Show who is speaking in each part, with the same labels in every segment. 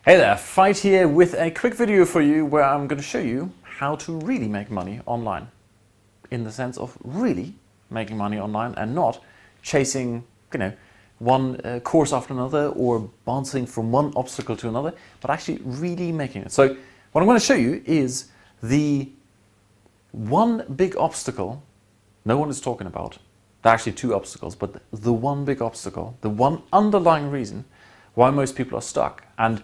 Speaker 1: Hey there, Fight here with a quick video for you where I'm going to show you how to really make money online. In the sense of really making money online and not chasing, one course after another or bouncing from one obstacle to another, but actually really making it. So what I'm going to show you is the one big obstacle no one is talking about. There are actually two obstacles, but the one big obstacle, the one underlying reason why most people are stuck. And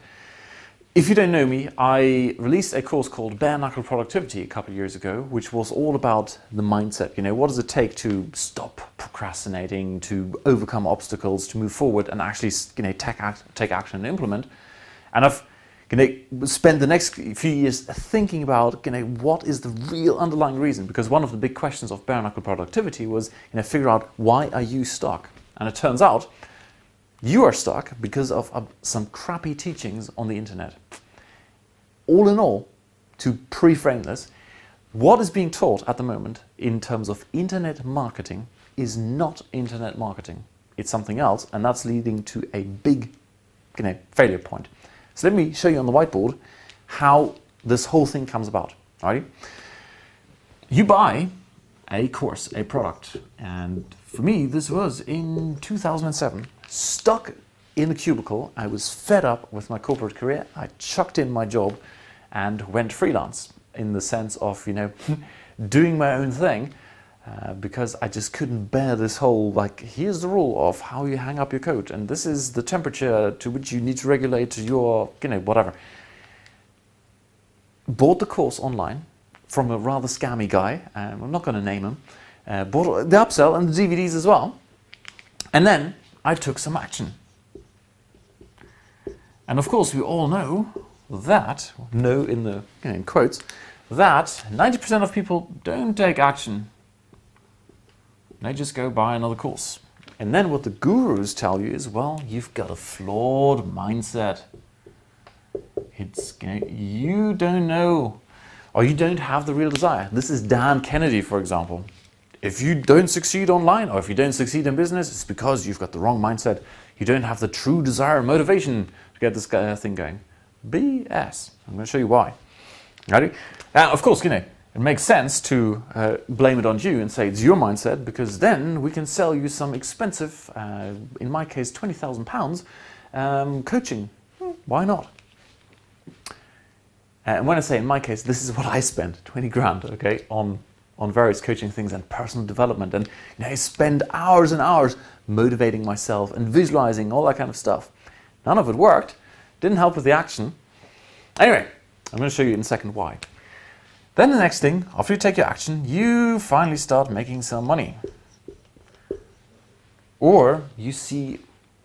Speaker 1: if you don't know me, I released a course called Bare Knuckle Productivity a couple of years ago, which was all about the mindset. What does it take to stop procrastinating, to overcome obstacles, to move forward and actually take action and implement. And I've spent the next few years thinking about what is the real underlying reason, because one of the big questions of Bare Knuckle Productivity was figure out why are you stuck. And it turns out you are stuck because of some crappy teachings on the internet. All in all, to pre-frame this, what is being taught at the moment in terms of internet marketing is not internet marketing. It's something else, and that's leading to a big failure point. So let me show you on the whiteboard how this whole thing comes about. Alright? You buy a course, a product, and for me this was in 2007. Stuck in a cubicle, I was fed up with my corporate career. I chucked in my job and went freelance in the sense of doing my own thing because I just couldn't bear this whole here's the rule of how you hang up your coat and this is the temperature to which you need to regulate your whatever. Bought the course online from a rather scammy guy, I'm not going to name him. Bought the upsell and the DVDs as well, and then I took some action. And of course we all know that, in quotes, that 90% of people don't take action. They just go buy another course. And then what the gurus tell you is, well, you've got a flawed mindset. You don't know, or you don't have the real desire. This is Dan Kennedy, for example. If you don't succeed online or if you don't succeed in business, it's because you've got the wrong mindset. You don't have the true desire and motivation to get this thing going. BS. I'm going to show you why. Ready? Now, of course, it makes sense to blame it on you and say it's your mindset, because then we can sell you some expensive, in my case, £20,000 coaching. Why not? And when I say in my case, this is what I spent, 20 grand, okay, on various coaching things and personal development, and I spend hours and hours motivating myself and visualizing all that kind of stuff. None of it worked, didn't help with the action. Anyway, I'm going to show you in a second why. Then the next thing, after you take your action, you finally start making some money. Or you see,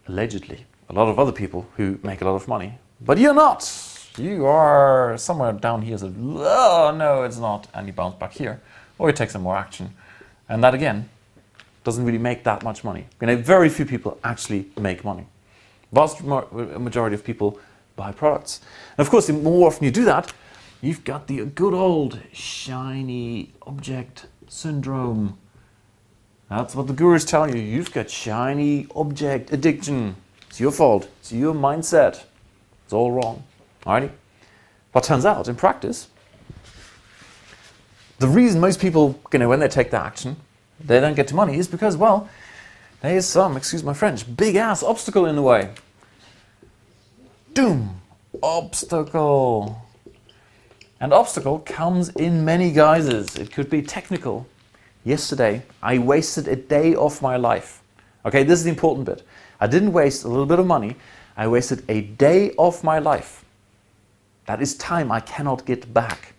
Speaker 1: allegedly, a lot of other people who make a lot of money, but you're not. You are somewhere down here, so, oh no, it's not, and you bounce back here. Or you take some more action. And that again doesn't really make that much money. Very few people actually make money. Vast majority of people buy products. And of course, the more often you do that, you've got the good old shiny object syndrome. That's what the gurus tell you. You've got shiny object addiction. It's your fault. It's your mindset. It's all wrong. Alrighty? But turns out, in practice, the reason most people, when they take the action, they don't get to money is because, well, there is some, excuse my French, big ass obstacle in the way. Doom! Obstacle! And obstacle comes in many guises. It could be technical. Yesterday, I wasted a day of my life. Okay, this is the important bit. I didn't waste a little bit of money. I wasted a day of my life. That is time I cannot get back.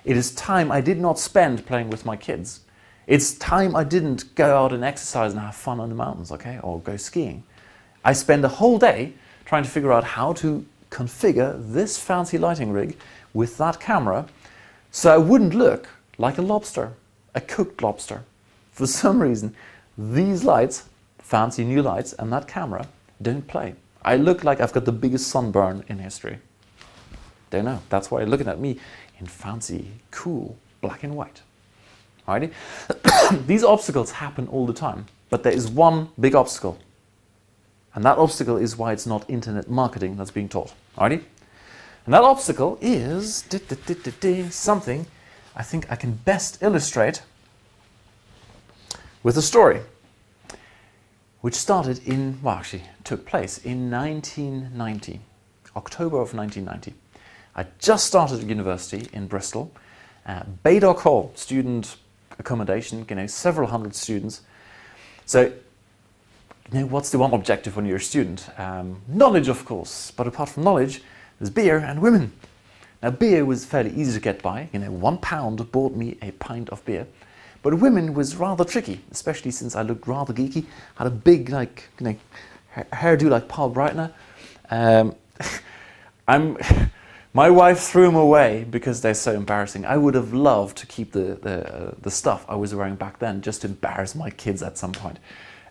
Speaker 1: It is time I did not spend playing with my kids. It's time I didn't go out and exercise and have fun on the mountains, okay, or go skiing. I spend a whole day trying to figure out how to configure this fancy lighting rig with that camera so I wouldn't look like a lobster, a cooked lobster. For some reason, these lights, fancy new lights, and that camera don't play. I look like I've got the biggest sunburn in history. Don't know. That's why you're looking at me in fancy, cool, black and white. Alrighty? These obstacles happen all the time, but there is one big obstacle. And that obstacle is why it's not internet marketing that's being taught. Alrighty? And that obstacle is something I think I can best illustrate with a story, which started in, well, actually took place in 1990, October of 1990. I just started at university in Bristol, Baydock Hall, student accommodation, several hundred students. So, what's the one objective when you're a student? Knowledge, of course, but apart from knowledge, there's beer and women. Now, beer was fairly easy to get by. £1 bought me a pint of beer. But women was rather tricky, especially since I looked rather geeky, had a big, hairdo like Paul Breitner. My wife threw them away because they're so embarrassing. I would have loved to keep the stuff I was wearing back then, just to embarrass my kids at some point.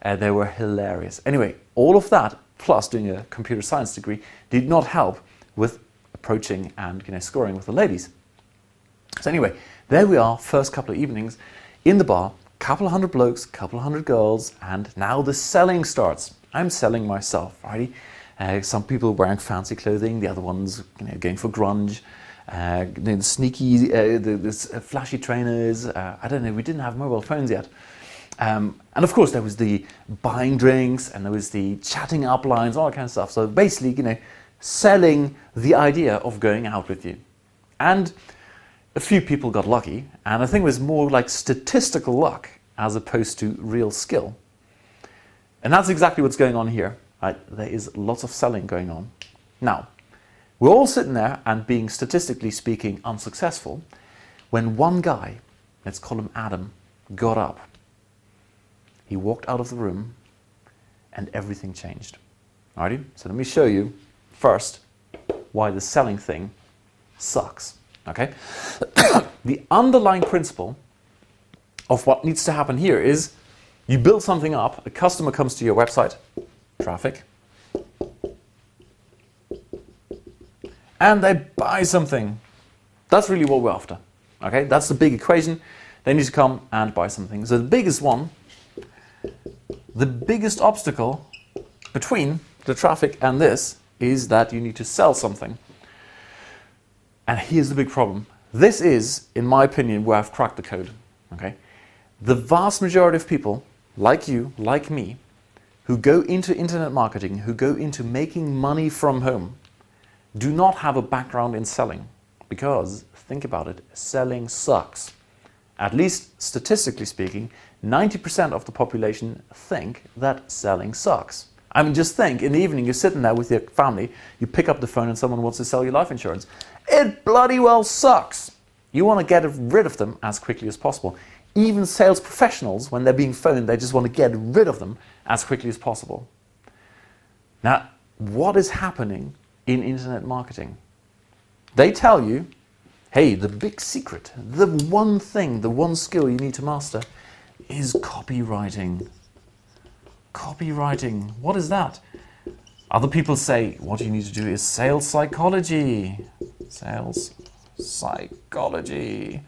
Speaker 1: They were hilarious. Anyway, all of that, plus doing a computer science degree, did not help with approaching and scoring with the ladies. So anyway, there we are, first couple of evenings in the bar, couple of hundred blokes, couple of hundred girls, and now the selling starts. I'm selling myself, righty? Some people wearing fancy clothing, the other ones going for grunge, the sneaky, the flashy trainers. I don't know, we didn't have mobile phones yet. And of course there was the buying drinks, and there was the chatting up lines, all that kind of stuff. So basically, selling the idea of going out with you. And a few people got lucky, and I think it was more like statistical luck as opposed to real skill. And that's exactly what's going on here. Right? There is lots of selling going on. Now, we're all sitting there and being, statistically speaking, unsuccessful, when one guy, let's call him Adam, got up. He walked out of the room and everything changed. Alrighty? So let me show you first why the selling thing sucks. Okay? The underlying principle of what needs to happen here is you build something up, a customer comes to your website, traffic, and they buy something. That's really what we're after. Okay? That's the big equation. They need to come and buy something. So the biggest one, the biggest obstacle between the traffic and this is that you need to sell something. And here's the big problem. This is, in my opinion, where I've cracked the code. Okay? The vast majority of people, like you, like me, who go into internet marketing, who go into making money from home, do not have a background in selling. Because, think about it, selling sucks. At least statistically speaking, 90% of the population think that selling sucks. I mean, just think, in the evening you're sitting there with your family, you pick up the phone and someone wants to sell you life insurance. It bloody well sucks. You want to get rid of them as quickly as possible. Even sales professionals, when they're being phoned, they just want to get rid of them as quickly as possible. Now, what is happening in internet marketing? They tell you, hey, the big secret, the one thing, the one skill you need to master is copywriting. Copywriting, what is that? Other people say, what you need to do is sales psychology. Sales psychology.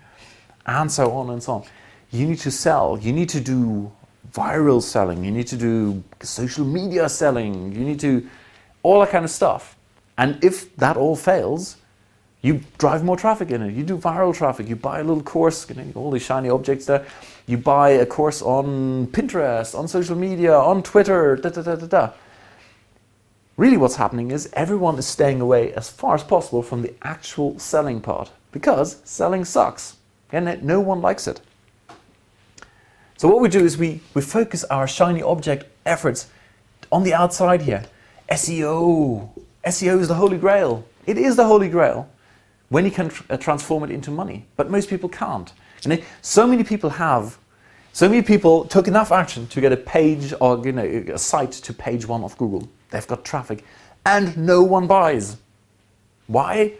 Speaker 1: And so on and so on. You need to sell, you need to do viral selling, you need to do social media selling, you need to, all that kind of stuff. And if that all fails, you drive more traffic in it. You do viral traffic. You buy a little course, all these shiny objects there. You buy a course on Pinterest, on social media, on Twitter, Really what's happening is everyone is staying away as far as possible from the actual selling part, because selling sucks and no one likes it. So what we do is we focus our shiny object efforts on the outside here. SEO. SEO is the Holy Grail. It is the Holy Grail when you can transform it into money. But most people can't. And so many people took enough action to get a page or a site to page 1 of Google. They've got traffic and no one buys. Why?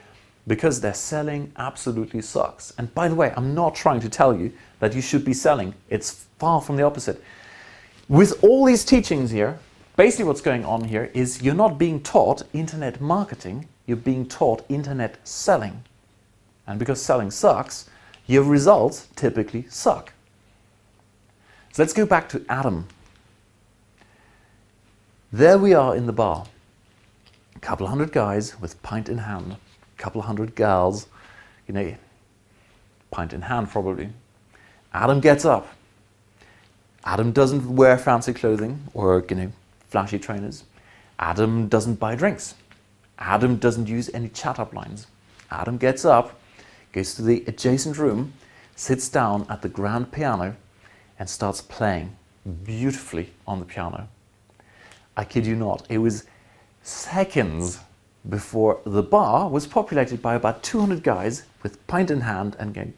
Speaker 1: Because their selling absolutely sucks. And by the way, I'm not trying to tell you that you should be selling. It's far from the opposite. With all these teachings here, basically what's going on here is you're not being taught internet marketing, you're being taught internet selling. And because selling sucks, your results typically suck. So let's go back to Adam. There we are in the bar. A couple hundred guys with pint in hand. couple hundred girls, pint in hand probably. Adam gets up. Adam doesn't wear fancy clothing or, flashy trainers. Adam doesn't buy drinks. Adam doesn't use any chat-up lines. Adam gets up, goes to the adjacent room, sits down at the grand piano and starts playing beautifully on the piano. I kid you not, it was seconds before the bar was populated by about 200 guys with pint in hand and going,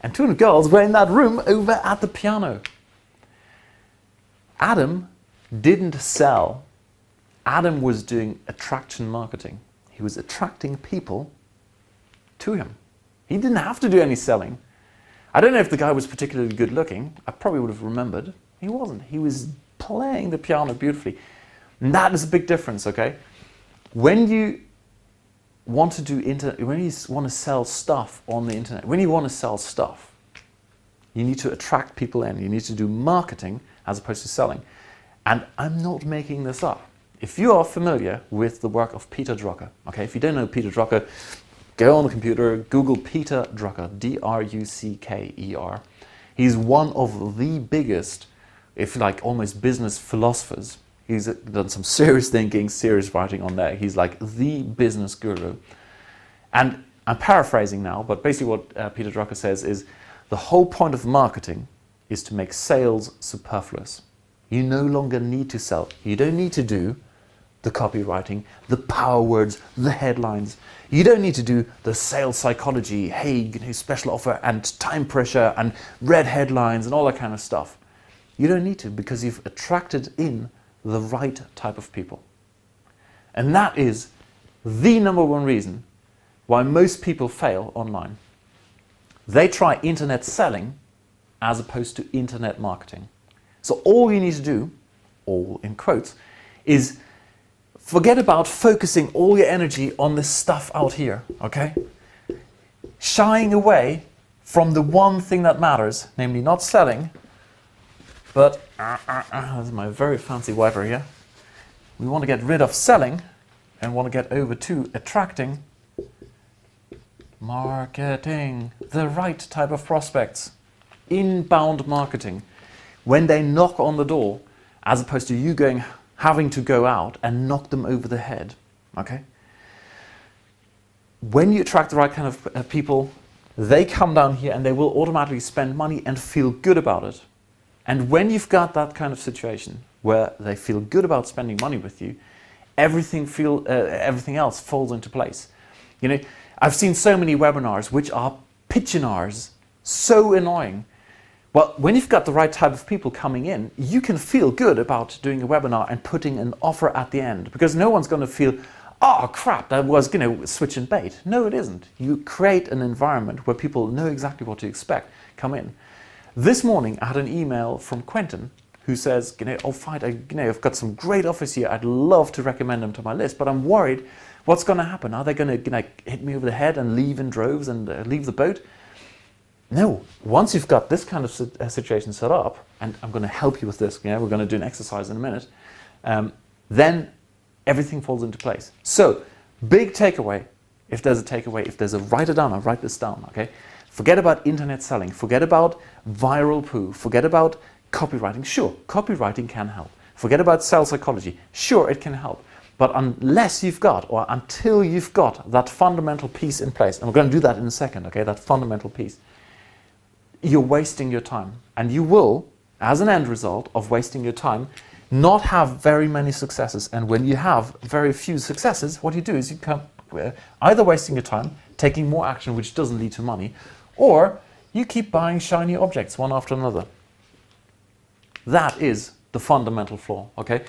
Speaker 1: and 200 girls were in that room over at the piano. Adam didn't sell. Adam was doing attraction marketing. He was attracting people to him. He didn't have to do any selling. I don't know if the guy was particularly good looking. I probably would have remembered. He wasn't. He was playing the piano beautifully. And that is a big difference, okay? When you want to do when you want to sell stuff on the internet, when you want to sell stuff, you need to attract people in. You need to do marketing as opposed to selling. And I'm not making this up. If you are familiar with the work of Peter Drucker, okay, if you don't know Peter Drucker, go on the computer, Google Peter Drucker, D-R-U-C-K-E-R. He's one of the biggest, if you like, almost business philosophers. He's done some serious thinking, serious writing on there. He's like the business guru. And I'm paraphrasing now, but basically what Peter Drucker says is the whole point of marketing is to make sales superfluous. You no longer need to sell. You don't need to do the copywriting, the power words, the headlines. You don't need to do the sales psychology, hey, special offer and time pressure and red headlines and all that kind of stuff. You don't need to, because you've attracted in the right type of people. And that is the number one reason why most people fail online. They try internet selling as opposed to internet marketing. So all you need to do, all in quotes, is forget about focusing all your energy on this stuff out here, okay? Shying away from the one thing that matters, namely not selling, but, this is my very fancy wiper here. We want to get rid of selling and want to get over to attracting, marketing, the right type of prospects, inbound marketing. When they knock on the door, as opposed to you having to go out and knock them over the head, okay? When you attract the right kind of people, they come down here and they will automatically spend money and feel good about it. And when you've got that kind of situation where they feel good about spending money with you, everything else falls into place. I've seen so many webinars which are pitchinars, so annoying. Well, when you've got the right type of people coming in, you can feel good about doing a webinar and putting an offer at the end, because no one's going to feel, oh crap, that was switch and bait. No, it isn't. You create an environment where people know exactly what to expect, come in. This morning I had an email from Quentin who says, oh fine, I've got some great offers here. I'd love to recommend them to my list, but I'm worried what's going to happen. Are they going to hit me over the head and leave in droves and leave the boat? No, once you've got this kind of situation set up, and I'm going to help you with this, we're going to do an exercise in a minute, then everything falls into place. So, big takeaway, if there's a write it down, I'll write this down, okay? Forget about internet selling, forget about viral poo, forget about copywriting. Sure, copywriting can help. Forget about sales psychology. Sure, it can help. But until you've got that fundamental piece in place, and we're going to do that in a second, okay, that fundamental piece, you're wasting your time. And you will, as an end result of wasting your time, not have very many successes. And when you have very few successes, what you do is you come either wasting your time, taking more action which doesn't lead to money, or you keep buying shiny objects one after another. That is the fundamental flaw, okay?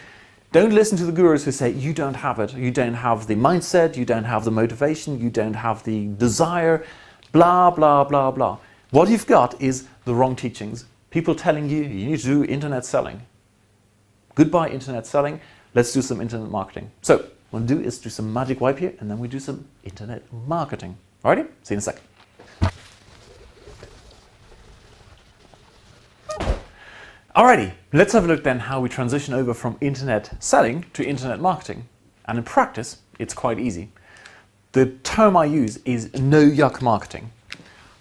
Speaker 1: Don't listen to the gurus who say you don't have it, you don't have the mindset, you don't have the motivation, you don't have the desire, blah, blah, blah, blah. What you've got is the wrong teachings. People telling you you need to do internet selling. Goodbye internet selling, let's do some internet marketing. So what we'll do is do some magic wipe here, and then we do some internet marketing. Alrighty, see you in a sec. Alrighty, let's have a look then how we transition over from internet selling to internet marketing. And in practice, it's quite easy. the term I use is no yuck marketing.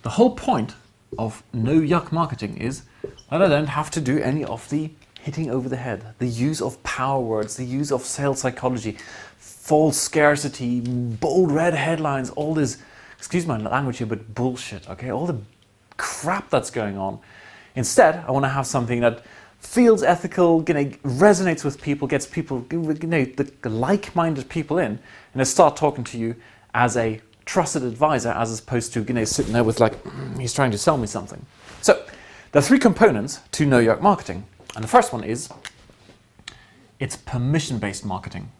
Speaker 1: The whole point of no yuck marketing is that I don't have to do any of the hitting over the head, the use of power words, the use of sales psychology, false scarcity, bold red headlines, all this, excuse my language here, but bullshit, okay? All the crap that's going on. Instead, I want to have something that feels ethical, resonates with people, gets people, the like-minded people in, and they start talking to you as a trusted advisor, as opposed to sitting there with like, he's trying to sell me something. So there are three components to no yuck marketing, and the first one is it's permission-based marketing.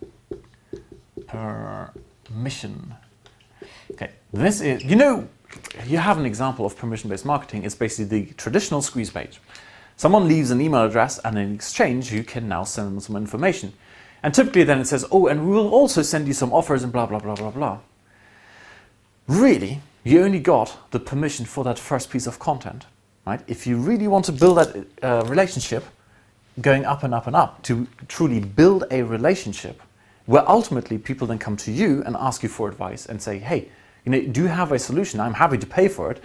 Speaker 1: Permission. Okay, this is you have an example of permission-based marketing. It's basically the traditional squeeze page. Someone leaves an email address, and in exchange, you can now send them some information. And typically then it says, oh, and we will also send you some offers and blah, blah, blah, blah, blah. Really, you only got the permission for that first piece of content, right? If you really want to build that relationship, going up and up and up, to truly build a relationship, where ultimately people then come to you and ask you for advice and say, hey, do you have a solution? I'm happy to pay for it.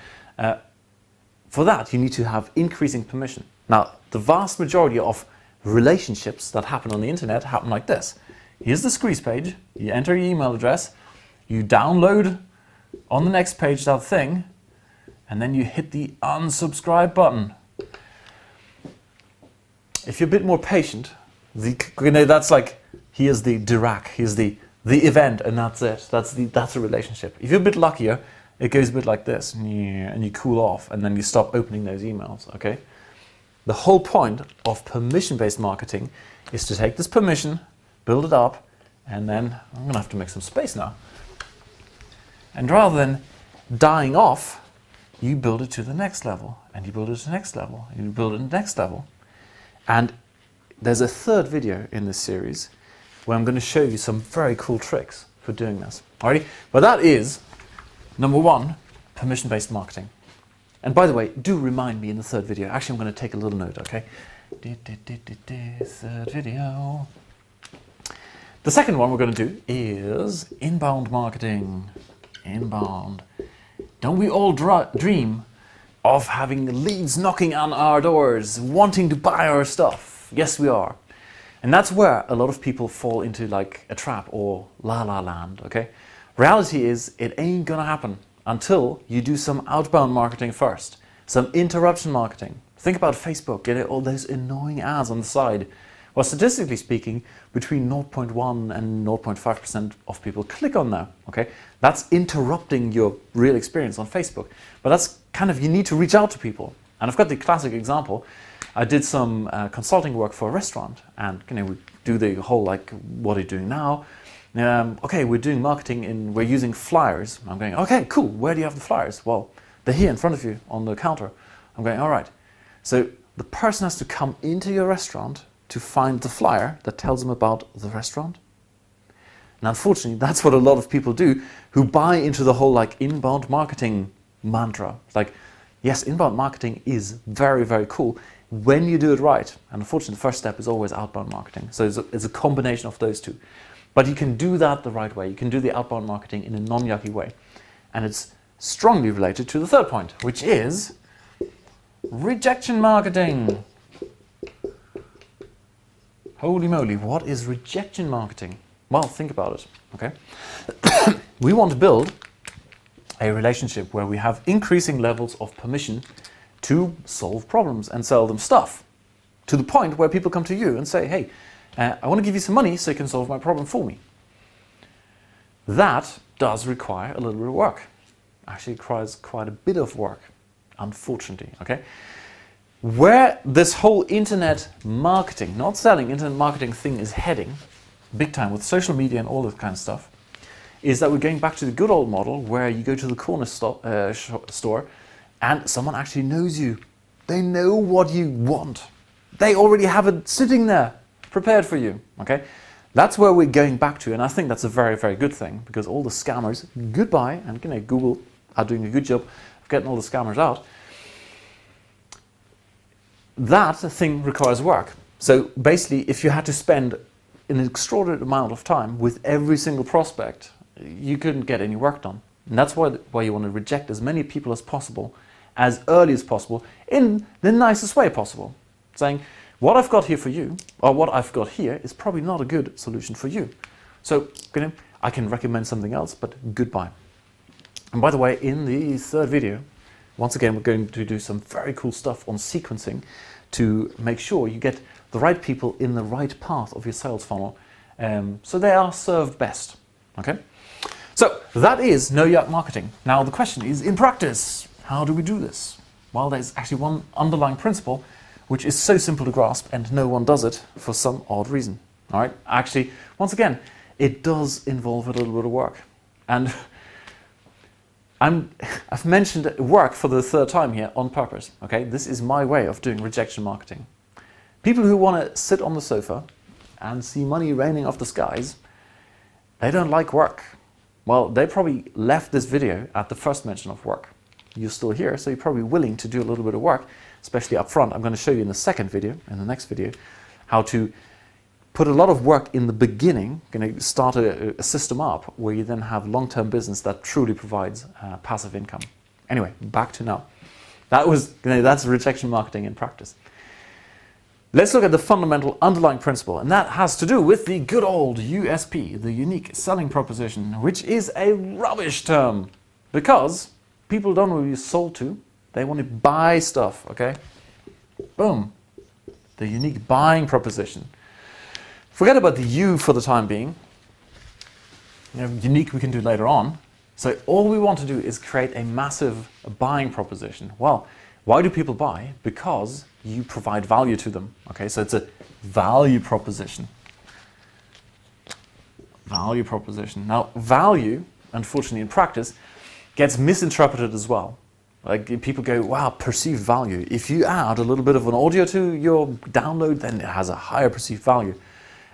Speaker 1: For that, you need to have increasing permission. Now, the vast majority of relationships that happen on the internet happen like this. Here's the squeeze page. You enter your email address. You download on the next page that thing, and then you hit the unsubscribe button. If you're a bit more patient, that's like, here's the Dirac, here's the event, and that's it. That's a relationship. If you're a bit luckier, it goes a bit like this, and you cool off, and then you stop opening those emails, okay? The whole point of permission-based marketing is to take this permission, build it up, and then I'm going to have to make some space now. And rather than dying off, you build it to the next level, and you build it to the next level, and you build it to the next level. And there's a third video in this series where I'm going to show you some very cool tricks for doing this. Alrighty? But that is, number one, permission-based marketing. And by the way, do remind me in the third video. Actually, I'm going to take a little note, okay? Third video. The second one we're going to do is inbound marketing. Inbound. Don't we all dream of having leads knocking on our doors, wanting to buy our stuff? Yes, we are. And that's where a lot of people fall into like a trap or la la land, okay? Reality is, it ain't gonna happen until you do some outbound marketing first, some interruption marketing. Think about Facebook, all those annoying ads on the side. Well, statistically speaking, between 0.1 and 0.5% of people click on that, okay? That's interrupting your real experience on Facebook. But that's kind of, you need to reach out to people. And I've got the classic example. I did some consulting work for a restaurant, and we do the whole like, what are you doing now? Okay, we're doing marketing and we're using flyers. I'm going, okay, cool, where do you have the flyers? Well, they're here in front of you on the counter. I'm going, all right. So the person has to come into your restaurant to find the flyer that tells them about the restaurant. And unfortunately, that's what a lot of people do who buy into the whole like inbound marketing mantra. Like, yes, inbound marketing is very, very cool when you do it right. And unfortunately, the first step is always outbound marketing. So it's a combination of those two. But you can do that the right way. You can do the outbound marketing in a non-yucky way. And it's strongly related to the third point, which is rejection marketing. Holy moly, what is rejection marketing? Well, think about it, okay? We want to build a relationship where we have increasing levels of permission to solve problems and sell them stuff, to the point where people come to you and say, hey, I want to give you some money so you can solve my problem for me. That does require a little bit of work. Actually, it requires quite a bit of work, unfortunately, okay? Where this whole internet marketing, not selling, internet marketing thing is heading, big time with social media and all that kind of stuff, is that we're going back to the good old model where you go to the corner store and someone actually knows you. They know what you want. They already have it sitting there, prepared for you, okay? That's where we're going back to, and I think that's a very, very good thing, because all the scammers, goodbye, and Google are doing a good job of getting all the scammers out. That thing requires work. So basically, if you had to spend an extraordinary amount of time with every single prospect, you couldn't get any work done. And that's why you want to reject as many people as possible, as early as possible, in the nicest way possible. Saying, what I've got here for you, or what I've got here, is probably not a good solution for you. So, I can recommend something else, but goodbye. And by the way, in the third video, once again, we're going to do some very cool stuff on sequencing to make sure you get the right people in the right path of your sales funnel, so they are served best. Okay? So that is no yuck marketing. Now the question is, in practice, how do we do this? Well, there's actually one underlying principle which is so simple to grasp and no one does it for some odd reason. All right? Actually, once again, it does involve a little bit of work. And I've mentioned work for the third time here on purpose. Okay? This is my way of doing rejection marketing. People who want to sit on the sofa and see money raining off the skies, they don't like work. Well, they probably left this video at the first mention of work. You're still here, so you're probably willing to do a little bit of work, especially up front. I'm going to show you in the second video, in the next video, how to put a lot of work in the beginning, start a system up where you then have long-term business that truly provides passive income. Anyway, back to now. That's rejection marketing in practice. Let's look at the fundamental underlying principle, and that has to do with the good old USP, the unique selling proposition, which is a rubbish term because people don't want to be sold to, they want to buy stuff, okay? Boom. The unique buying proposition. Forget about the U for the time being. Unique we can do later on. So all we want to do is create a massive buying proposition. Well, why do people buy? Because you provide value to them. Okay, so it's a value proposition. Value proposition. Now, value, unfortunately in practice, gets misinterpreted as well. Like people go, wow, perceived value. If you add a little bit of an audio to your download, then it has a higher perceived value.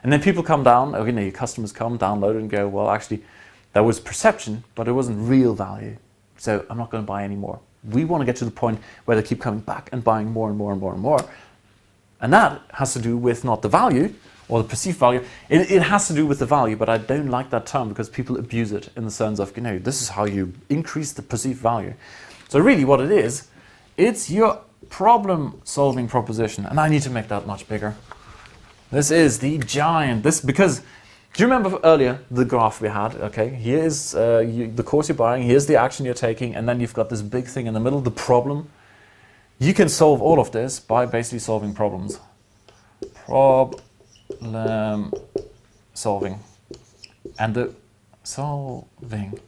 Speaker 1: And then people come down, your customers come, download it and go, well, actually, that was perception, but it wasn't real value. So I'm not going to buy any more. We want to get to the point where they keep coming back and buying more and more and more and more. And that has to do with not the value or the perceived value. It has to do with the value, but I don't like that term because people abuse it in the sense of, this is how you increase the perceived value. So really what it is, it's your problem-solving proposition. And I need to make that much bigger. This is the giant. Because do you remember earlier the graph we had? Okay, here's the course you're buying, here's the action you're taking, and then you've got this big thing in the middle, the problem. You can solve all of this by basically solving problems. Problem solving. And the solving.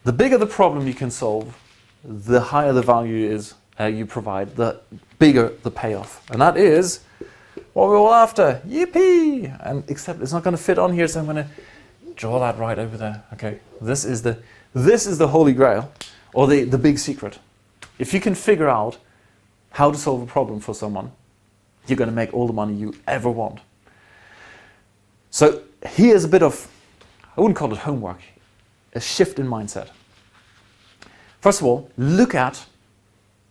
Speaker 1: The bigger the problem you can solve, the higher the value is you provide, the bigger the payoff. And that is what we're all after. Yippee! And except it's not going to fit on here, so I'm going to draw that right over there. Okay, this is the Holy Grail, or the big secret. If you can figure out how to solve a problem for someone, you're going to make all the money you ever want. So here's a bit of, I wouldn't call it homework, a shift in mindset. First of all, look at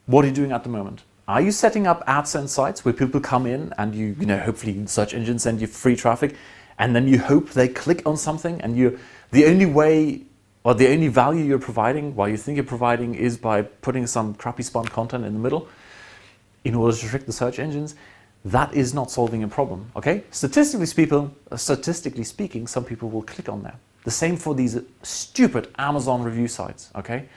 Speaker 1: what you're doing at the moment. Are you setting up AdSense sites where people come in and you hopefully search engines send you free traffic, and then you hope they click on something, and the only way or the only value you're providing, while you think you're providing, is by putting some crappy spun content in the middle in order to trick the search engines? That is not solving a problem, okay? Statistically speaking, some people will click on that. The same for these stupid Amazon review sites, okay?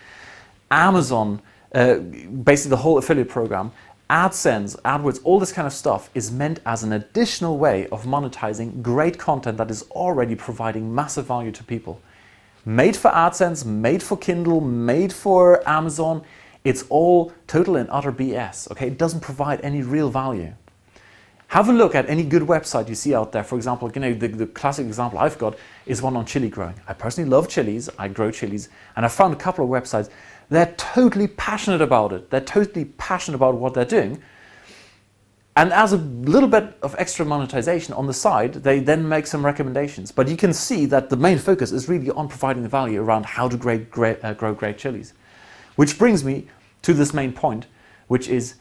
Speaker 1: Amazon, basically the whole affiliate program, AdSense, AdWords, all this kind of stuff is meant as an additional way of monetizing great content that is already providing massive value to people. Made for AdSense, made for Kindle, made for Amazon, it's all total and utter BS, okay? It doesn't provide any real value. Have a look at any good website you see out there. For example, the classic example I've got is one on chili growing. I personally love chilies, I grow chilies, and I found a couple of websites. They're totally passionate about it. They're totally passionate about what they're doing. And as a little bit of extra monetization on the side, they then make some recommendations. But you can see that the main focus is really on providing the value around how to grow great chilies. Which brings me to this main point, which is,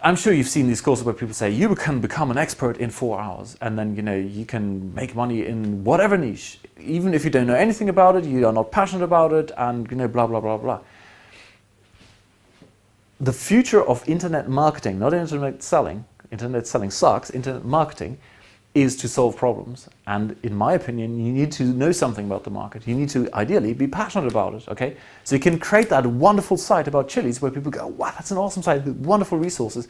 Speaker 1: I'm sure you've seen these courses where people say you can become an expert in 4 hours, and then you can make money in whatever niche, even if you don't know anything about it, you are not passionate about it, and blah blah blah blah. The future of internet marketing, not internet selling. Internet selling sucks. Internet marketing is to solve problems, and in my opinion, you need to know something about the market. You need to ideally be passionate about it. Okay, so you can create that wonderful site about chilies where people go, wow, that's an awesome site with wonderful resources.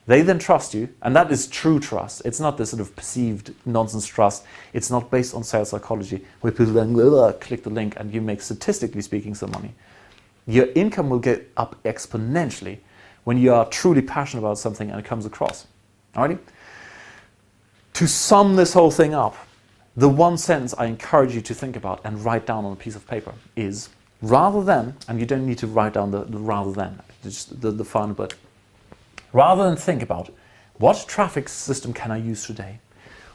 Speaker 1: They then trust you, and that is true trust. It's not this sort of perceived nonsense trust. It's not based on sales psychology where people then click the link and you make, statistically speaking, some money. Your income will go up exponentially when you are truly passionate about something and it comes across. Alrighty? To sum this whole thing up, the one sentence I encourage you to think about and write down on a piece of paper is, rather than, and you don't need to write down the rather than, just the final bit, rather than think about what traffic system can I use today,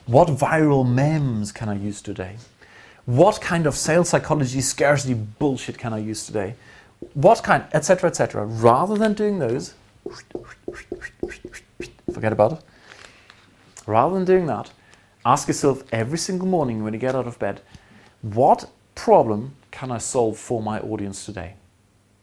Speaker 1: what viral memes can I use today, what kind of sales psychology scarcity bullshit can I use today, what kind, etc., etc. Rather than doing those, forget about it. Rather than doing that, ask yourself every single morning when you get out of bed, what problem can I solve for my audience today?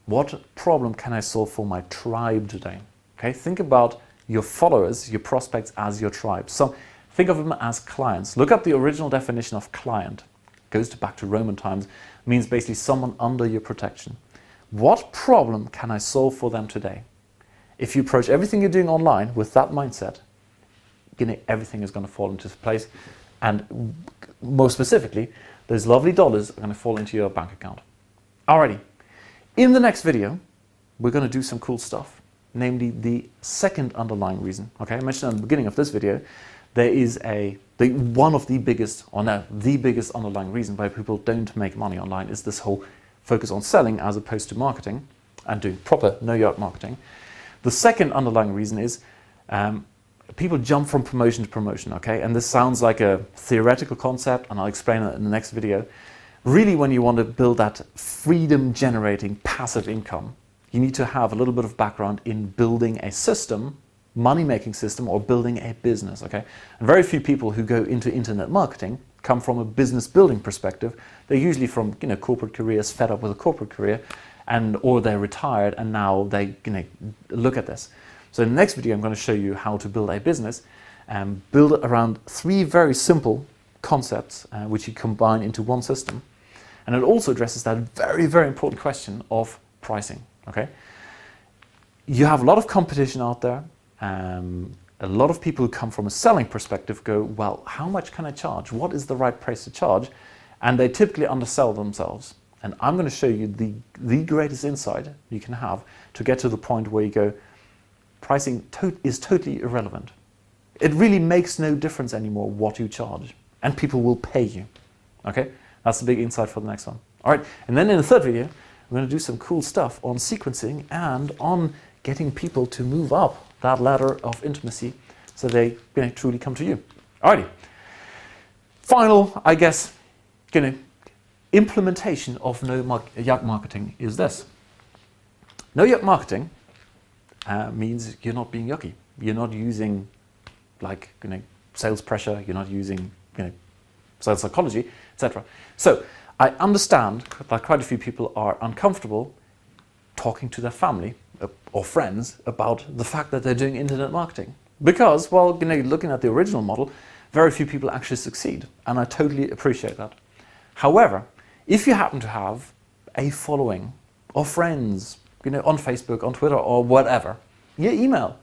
Speaker 1: What problem can I solve for my tribe today? Okay, think about your followers, your prospects as your tribe. So think of them as clients. Look up the original definition of client. It goes back to Roman times. It means basically someone under your protection. What problem can I solve for them today? If you approach everything you're doing online with that mindset, everything is going to fall into place, and more specifically, those lovely dollars are going to fall into your bank account. Alrighty, in the next video, we're going to do some cool stuff, namely the second underlying reason. Okay, I mentioned at the beginning of this video, there is one of the biggest, or no, the biggest underlying reason why people don't make money online is this whole focus on selling as opposed to marketing and doing proper no-yuck marketing. The second underlying reason is people jump from promotion to promotion, okay? And this sounds like a theoretical concept, and I'll explain it in the next video. Really, when you want to build that freedom-generating passive income, you need to have a little bit of background in building a system, money-making system, or building a business, okay? And very few people who go into internet marketing come from a business-building perspective. They're usually from corporate careers, fed up with a corporate career, or they're retired, and now they look at this. So in the next video, I'm going to show you how to build a business and build it around 3 very simple concepts which you combine into one system. And it also addresses that very, very important question of pricing. Okay, you have a lot of competition out there. A lot of people who come from a selling perspective go, well, how much can I charge? What is the right price to charge? And they typically undersell themselves. And I'm going to show you the greatest insight you can have to get to the point where you go, pricing is totally irrelevant. It really makes no difference anymore what you charge, and people will pay you. Okay, that's the big insight for the next one. All right, and then in the third video, we're going to do some cool stuff on sequencing and on getting people to move up that ladder of intimacy so they truly come to you. Alrighty, final, I guess, implementation of no-yuck marketing is this. No-yuck marketing means you're not being yucky. You're not using sales pressure. You're not using sales psychology, etc. So I understand that quite a few people are uncomfortable talking to their family or friends about the fact that they're doing internet marketing because, well, looking at the original model, very few people actually succeed, and I totally appreciate that. However, if you happen to have a following of friends, on Facebook, on Twitter, or whatever, your email.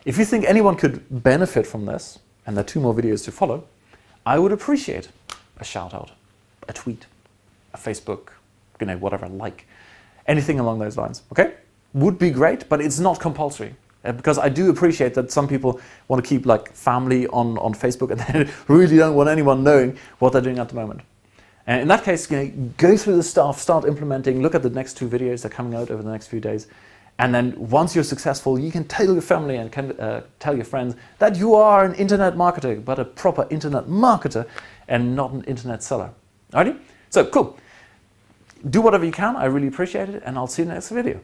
Speaker 1: If you think anyone could benefit from this, and there are 2 more videos to follow, I would appreciate a shout out, a tweet, a Facebook, whatever, anything along those lines, okay? Would be great, but it's not compulsory. Because I do appreciate that some people want to keep family on Facebook and they really don't want anyone knowing what they're doing at the moment. And in that case, go through the stuff, start implementing, look at the next 2 videos that are coming out over the next few days. And then once you're successful, you can tell your family and tell your friends that you are an internet marketer, but a proper internet marketer and not an internet seller. Alrighty? So cool. Do whatever you can. I really appreciate it. And I'll see you in the next video.